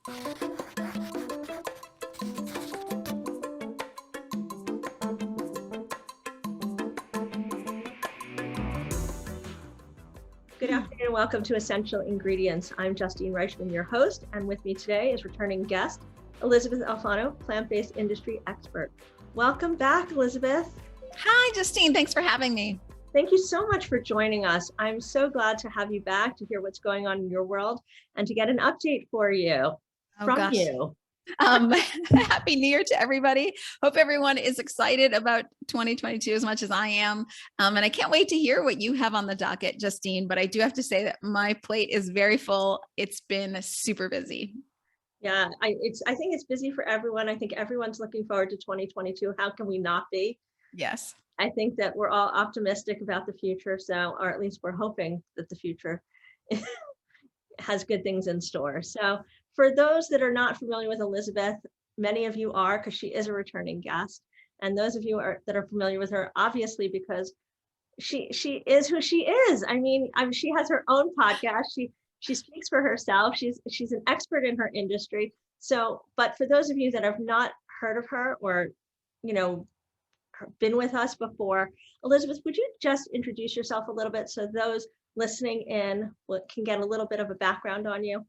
Good afternoon and welcome to Essential Ingredients. I'm Justine Reichman, your host, and with me today is returning guest, Elysabeth Alfano, plant-based industry expert. Welcome back, Elysabeth. Hi, Justine. Thanks for having me. Thank you so much for joining us. I'm so glad to have you back to hear what's going on in your world and to get an update for you from you. Happy New Year to everybody. Hope everyone is excited about 2022 as much as I am. And I can't wait to hear what you have on the docket, Justine, but I do have to say that my plate is very full. It's been super busy. Yeah, I think it's busy for everyone. I think everyone's looking forward to 2022. How can we not be? Yes. I think that we're all optimistic about the future. So, or at least we're hoping that the future has good things in store. So for those that are not familiar with Elysabeth, many of you are because she is a returning guest. And those of you that are familiar with her, obviously, because she is who she is. I mean, she has her own podcast. She speaks for herself. She's an expert in her industry. So, but for those of you that have not heard of her or, been with us before, Elysabeth, would you just introduce yourself a little bit so those listening in can get a little bit of a background on you?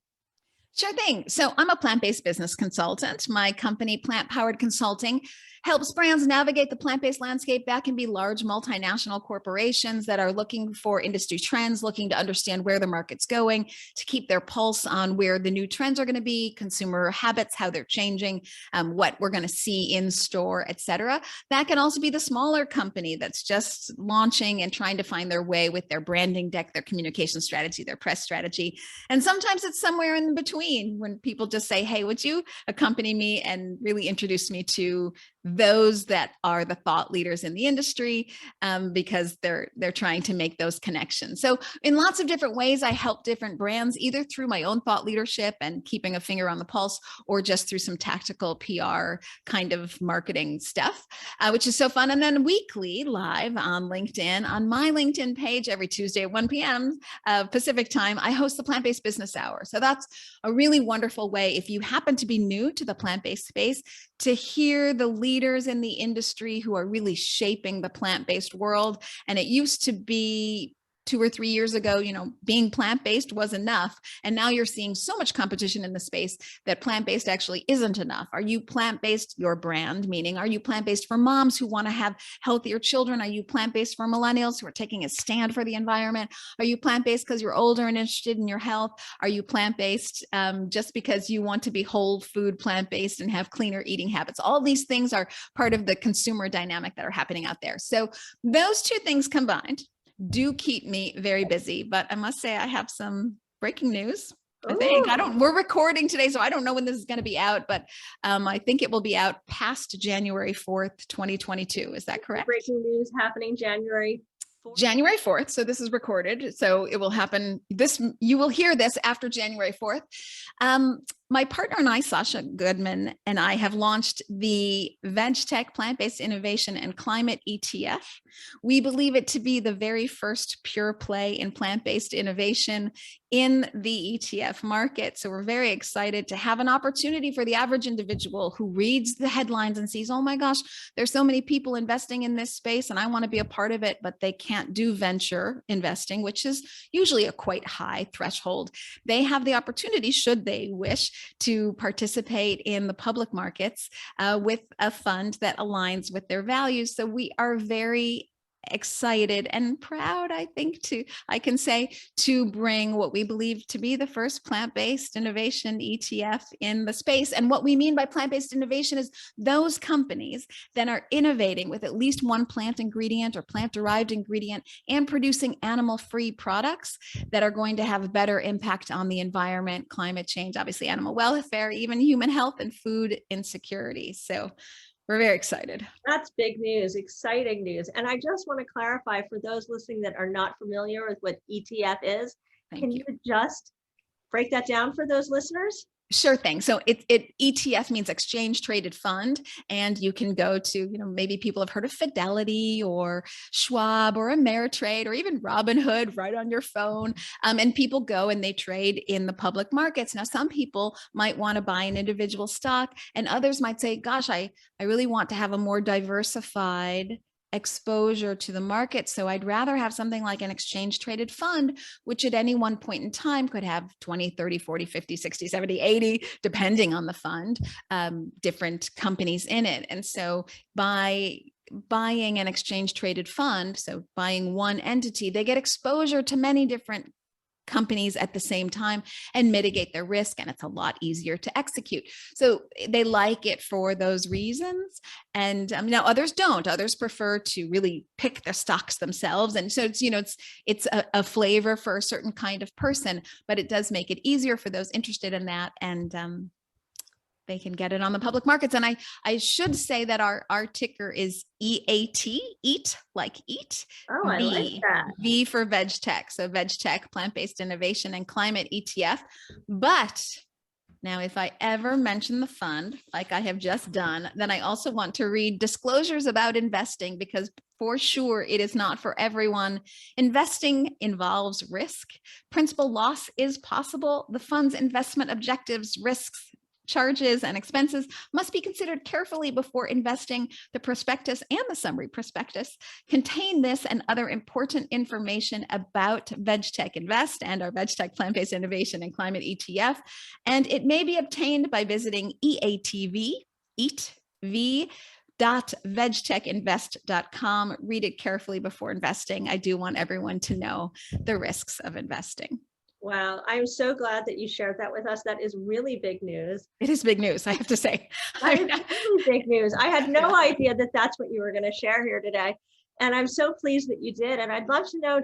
Sure thing. So I'm a plant-based business consultant. My company, Plant Powered Consulting, helps brands navigate the plant-based landscape. That can be large multinational corporations that are looking for industry trends, looking to understand where the market's going, to keep their pulse on where the new trends are going to be, consumer habits, how they're changing, what we're going to see in store, et cetera. That can also be the smaller company that's just launching and trying to find their way with their branding deck, their communication strategy, their press strategy. And sometimes it's somewhere in between when people just say, hey, would you accompany me and really introduce me to those that are the thought leaders in the industry, because they're trying to make those connections. So in lots of different ways, I help different brands, either through my own thought leadership and keeping a finger on the pulse, or just through some tactical PR kind of marketing stuff, which is so fun. And then weekly live on LinkedIn, on my LinkedIn page every Tuesday at 1 p.m. Pacific time, I host the Plant-Based Business Hour. So that's a really wonderful way, if you happen to be new to the plant-based space, to hear the leaders in the industry who are really shaping the plant-based world. And it used to be 2 or 3 years ago, being plant-based was enough. And now you're seeing so much competition in the space that plant-based actually isn't enough. Are you plant-based, your brand, meaning, are you plant-based for moms who want to have healthier children? Are you plant-based for millennials who are taking a stand for the environment? Are you plant-based because you're older and interested in your health? Are you plant-based just because you want to be whole food plant-based and have cleaner eating habits? All these things are part of the consumer dynamic that are happening out there. So those two things combined do keep me very busy, but I must say I have some breaking news. I think we're recording today, so I don't know when this is going to be out, but I think it will be out past January 4th, 2022. Is that correct? Breaking news happening January 4th. So this is recorded. So it will happen you will hear this after January 4th. My partner and I, Sasha Goodman, and I have launched the VegTech Plant-Based Innovation and Climate ETF. We believe it to be the very first pure play in plant-based innovation in the ETF market. So we're very excited to have an opportunity for the average individual who reads the headlines and sees, oh my gosh, there's so many people investing in this space and I want to be a part of it, but they can't do venture investing, which is usually a quite high threshold. They have the opportunity, should they wish, to participate in the public markets with a fund that aligns with their values. So we are very excited and proud, I can say, to bring what we believe to be the first plant-based innovation ETF in the space. And what we mean by plant-based innovation is those companies that are innovating with at least one plant ingredient or plant-derived ingredient and producing animal-free products that are going to have a better impact on the environment, climate change, obviously animal welfare, even human health and food insecurity. So we're very excited. That's big news, exciting news. And I just want to clarify for those listening that are not familiar with what ETF is, can you just break that down for those listeners? Sure thing. So ETF means exchange traded fund, and you can go to, maybe people have heard of Fidelity or Schwab or Ameritrade or even Robinhood right on your phone. And people go and they trade in the public markets. Now, some people might want to buy an individual stock, and others might say, gosh, I really want to have a more diversified exposure to the market. So I'd rather have something like an exchange traded fund, which at any one point in time could have 20, 30, 40, 50, 60, 70, 80, depending on the fund, different companies in it. And so by buying an exchange traded fund, so buying one entity, they get exposure to many different companies at the same time and mitigate their risk, and it's a lot easier to execute. So they like it for those reasons. And now others don't. Others prefer to really pick their stocks themselves, and so it's a flavor for a certain kind of person, but it does make it easier for those interested in that, and they can get it on the public markets. And I should say that our ticker is EAT, eat like eat. Oh, I like that. V for VegTech. So VegTech, plant-based innovation and climate ETF. But now, if I ever mention the fund, like I have just done, then I also want to read disclosures about investing, because for sure it is not for everyone. Investing involves risk. Principal loss is possible. The fund's investment objectives, risks, charges, and expenses must be considered carefully before investing. The prospectus and the summary prospectus contain this and other important information about VegTech Invest and our VegTech Plant-Based Innovation and Climate ETF, and it may be obtained by visiting eatv.vegtechinvest.com. Read it carefully before investing. I do want everyone to know the risks of investing. Wow, I'm so glad that you shared that with us. That is really big news. It is big news, I have to say. That is really big news. I had no idea that that's what you were going to share here today. And I'm so pleased that you did. And I'd love to know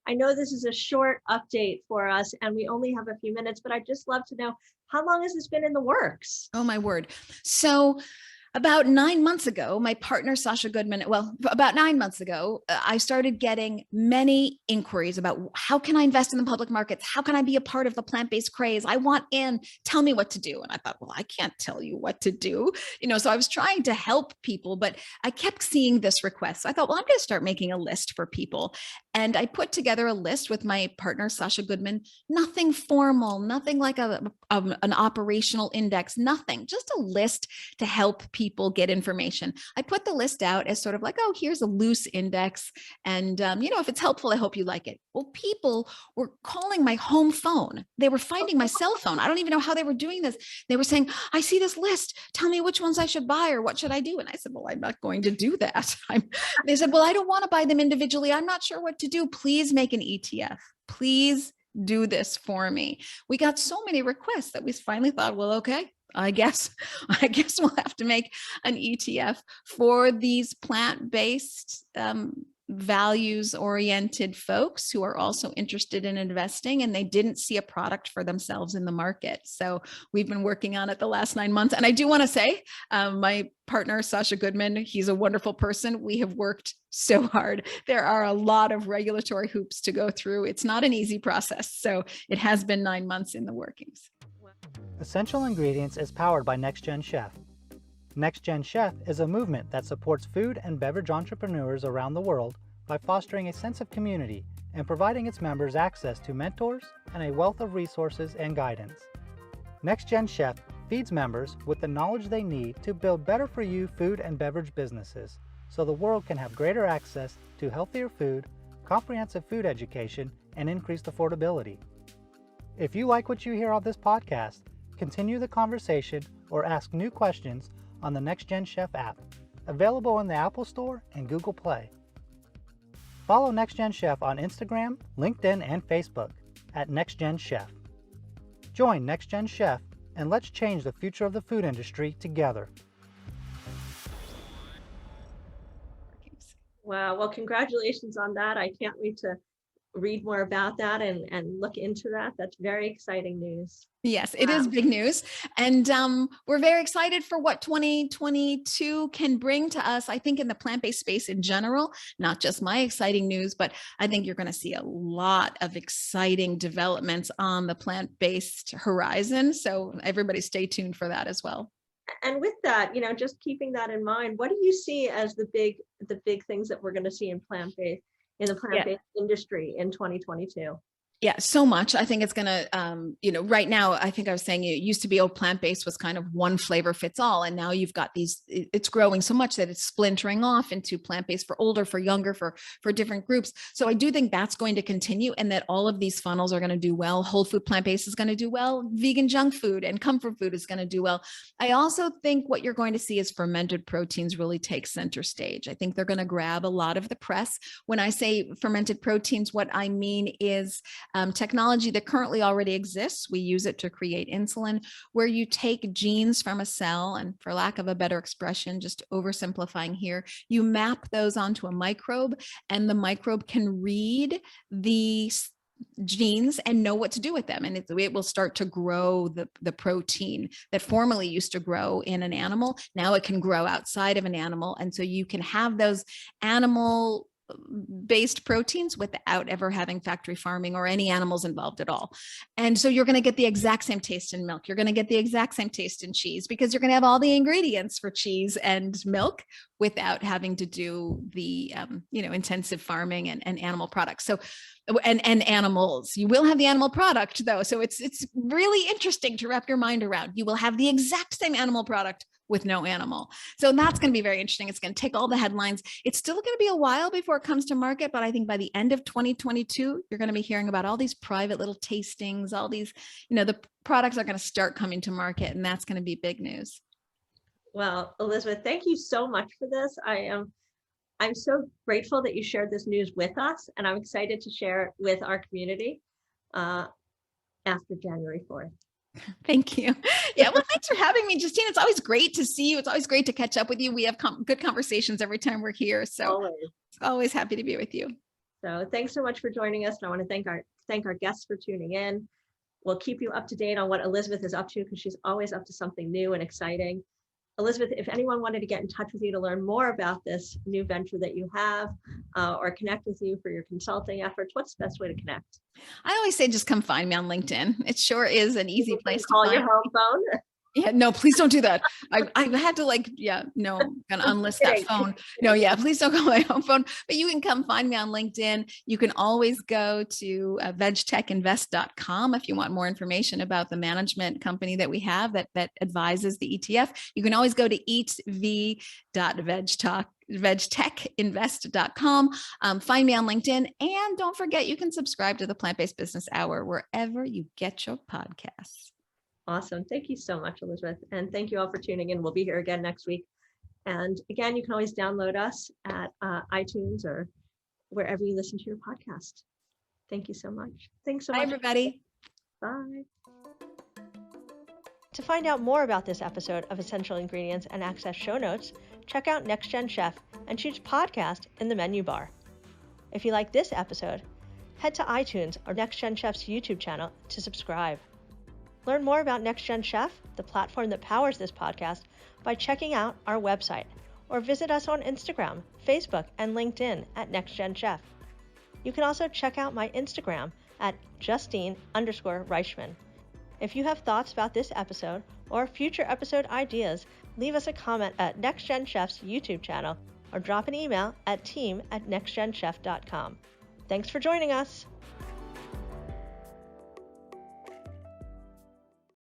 I know this is a short update for us and we only have a few minutes, but I'd just love to know, how long has this been in the works? Oh, my word. So about 9 months ago, my partner, Sasha Goodman, about 9 months ago, I started getting many inquiries about how can I invest in the public markets? How can I be a part of the plant-based craze? I want in, tell me what to do. And I thought, well, I can't tell you what to do. So I was trying to help people, but I kept seeing this request. So I thought, well, I'm going to start making a list for people. And I put together a list with my partner, Sasha Goodman, nothing formal, nothing like an operational index, nothing, just a list to help people get information. I put the list out as sort of like, oh, here's a loose index. And, if it's helpful, I hope you like it. Well, people were calling my home phone. They were finding my cell phone. I don't even know how they were doing this. They were saying, I see this list. Tell me which ones I should buy or what should I do? And I said, well, I'm not going to do that. They said, well, I don't want to buy them individually. I'm not sure what to do. Please make an ETF. Please do this for me. We got so many requests that we finally thought, well, okay, I guess we'll have to make an ETF for these plant-based, values-oriented folks who are also interested in investing, and they didn't see a product for themselves in the market. So we've been working on it the last 9 months. And I do want to say, my partner, Sasha Goodman, he's a wonderful person. We have worked so hard. There are a lot of regulatory hoops to go through. It's not an easy process. So it has been 9 months in the workings. Essential Ingredients is powered by NextGen Chef. NextGen Chef is a movement that supports food and beverage entrepreneurs around the world by fostering a sense of community and providing its members access to mentors and a wealth of resources and guidance. NextGen Chef feeds members with the knowledge they need to build better-for-you food and beverage businesses so the world can have greater access to healthier food, comprehensive food education, and increased affordability. If you like what you hear on this podcast, continue the conversation or ask new questions on the NextGen Chef app, available in the Apple Store and Google Play. Follow NextGen Chef on Instagram, LinkedIn, and Facebook at NextGen Chef. Join NextGen Chef and let's change the future of the food industry together. Wow, well, congratulations on that. I can't wait to read more about that and look into that. That's very exciting news. Yes, it is big news. And we're very excited for what 2022 can bring to us, I think, in the plant-based space in general, not just my exciting news, but I think you're going to see a lot of exciting developments on the plant-based horizon. So everybody stay tuned for that as well. And with that, just keeping that in mind, what do you see as the big things that we're going to see in the plant-based industry in 2022? Yeah, so much. I think it's going to, right now, I think I was saying it used to be, plant-based was kind of one flavor fits all. And now you've got it's growing so much that it's splintering off into plant-based for older, for younger, for different groups. So I do think that's going to continue, and that all of these funnels are going to do well. Whole food plant-based is going to do well. Vegan junk food and comfort food is going to do well. I also think what you're going to see is fermented proteins really take center stage. I think they're going to grab a lot of the press. When I say fermented proteins, what I mean is technology that currently already exists. We use it to create insulin, where you take genes from a cell, and for lack of a better expression, just oversimplifying here, you map those onto a microbe, and the microbe can read the genes and know what to do with them. And it will start to grow the protein that formerly used to grow in an animal. Now it can grow outside of an animal. And so you can have those animal based proteins without ever having factory farming or any animals involved at all. And so you're going to get the exact same taste in milk. You're going to get the exact same taste in cheese, because you're going to have all the ingredients for cheese and milk without having to do the intensive farming and animal products. So and animals, you will have the animal product though. So it's really interesting to wrap your mind around. You will have the exact same animal product with no animal. So that's going to be very interesting. It's going to take all the headlines. It's still going to be a while before it comes to market, but I think by the end of 2022, you're going to be hearing about all these private little tastings, all these, the products are going to start coming to market, and that's going to be big news. Well, Elysabeth, thank you so much for this. I'm so grateful that you shared this news with us, and I'm excited to share it with our community after January 4th. Thank you. Yeah, well, thanks for having me, Justine. It's always great to see you. It's always great to catch up with you. We have good conversations every time we're here. So always happy to be with you. So thanks so much for joining us. And I want to thank our guests for tuning in. We'll keep you up to date on what Elysabeth is up to, because she's always up to something new and exciting. Elysabeth, if anyone wanted to get in touch with you to learn more about this new venture that you have, or connect with you for your consulting efforts, what's the best way to connect? I always say just come find me on LinkedIn. It sure is an easy place to call your home phone. Yeah, no, please don't do that. I had to gonna unlist that phone. No, yeah, please don't call my home phone, but you can come find me on LinkedIn. You can always go to VegTechInvest.com if you want more information about the management company that we have that advises the ETF. You can always go to VegTechInvest.com. Find me on LinkedIn, and don't forget, you can subscribe to the Plant-Based Business Hour wherever you get your podcasts. Awesome. Thank you so much, Elysabeth. And thank you all for tuning in. We'll be here again next week. And again, you can always download us at iTunes or wherever you listen to your podcast. Thank you so much. Thanks so much. Bye, everybody. Bye. To find out more about this episode of Essential Ingredients and access show notes, check out Next Gen Chef and choose podcast in the menu bar. If you like this episode, head to iTunes or Next Gen Chef's YouTube channel to subscribe. Learn more about Next Gen Chef, the platform that powers this podcast, by checking out our website, or visit us on Instagram, Facebook, and LinkedIn at Next Gen Chef. You can also check out my Instagram at Justine_Reichman. If you have thoughts about this episode or future episode ideas, leave us a comment at Next Gen Chef's YouTube channel, or drop an email at team@nextgenchef.com. Thanks for joining us.